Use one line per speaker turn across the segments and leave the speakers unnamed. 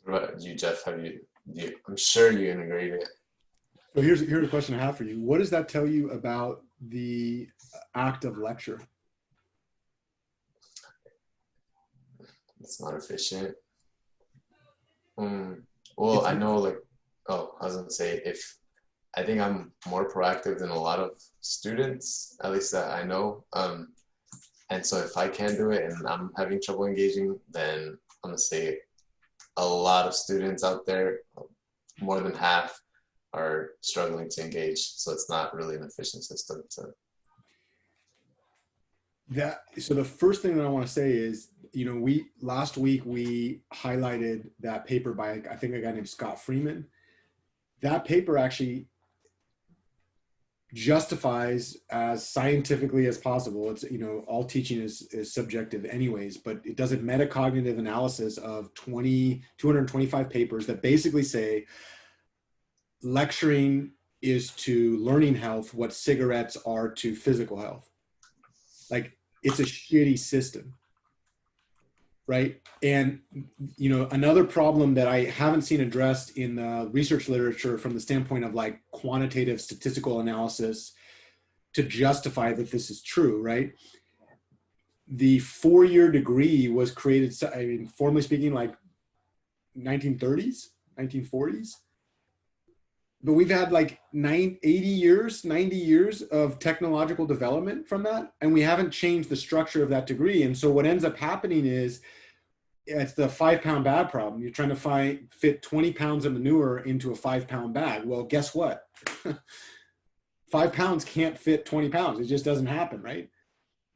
What about you, Jeff? I'm sure you integrated.
So here's a question I have for you. What does that tell you about the act of lecture?
It's not efficient. Well, I know like, oh, I was gonna say if I think I'm more proactive than a lot of students, at least that I know. And so if I can do it and I'm having trouble engaging, then I'm gonna say a lot of students out there, more than half, are struggling to engage. So it's not really an efficient system to.
So the first thing that I want to say is, we last week we highlighted that paper by I think a guy named Scott Freeman. That paper actually justifies as scientifically as possible. It's, all teaching is subjective anyways, but it does a metacognitive analysis of 225 papers that basically say lecturing is to learning health what cigarettes are to physical health. Like, it's a shitty system, right? And, another problem that I haven't seen addressed in the research literature from the standpoint of like quantitative statistical analysis to justify that this is true, right? The 4-year degree was created, formally speaking, like 1930s, 1940s. But we've had like 90 years of technological development from that, and we haven't changed the structure of that degree. And so what ends up happening is it's the 5-pound bag problem. You're trying to fit 20 pounds of manure into a 5-pound bag. Well, guess what? 5 pounds can't fit 20 pounds. It just doesn't happen, right?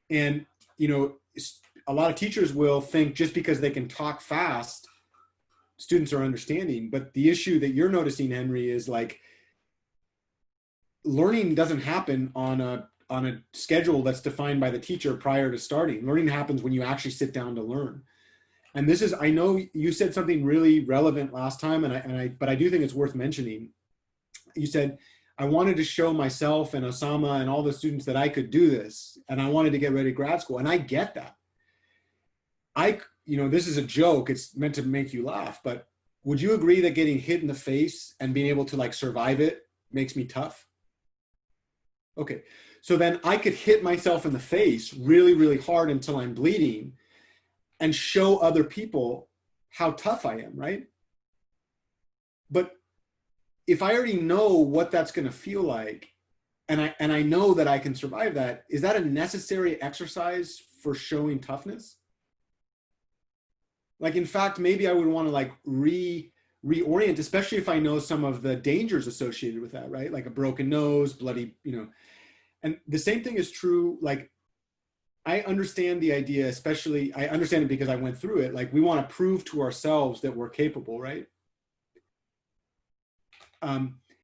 And, a lot of teachers will think just because they can talk fast, students are understanding. But the issue that you're noticing, Henry, is like learning doesn't happen on a schedule that's defined by the teacher prior to starting. Learning happens when you actually sit down to learn. And this is, I know you said something really relevant last time, but I do think it's worth mentioning. You said, I wanted to show myself and Osama and all the students that I could do this, and I wanted to get ready to grad school. And I get that. This is a joke. It's meant to make you laugh, but would you agree that getting hit in the face and being able to like survive it makes me tough? Okay. So then I could hit myself in the face really, really hard until I'm bleeding and show other people how tough I am, right? But if I already know what that's going to feel like, and I know that I can survive that, is that a necessary exercise for showing toughness? Like, in fact, maybe I would want to like reorient, especially if I know some of the dangers associated with that, right? Like a broken nose, bloody, and the same thing is true. Like, I understand the idea, especially, I understand it because I went through it. Like, we want to prove to ourselves that we're capable, right?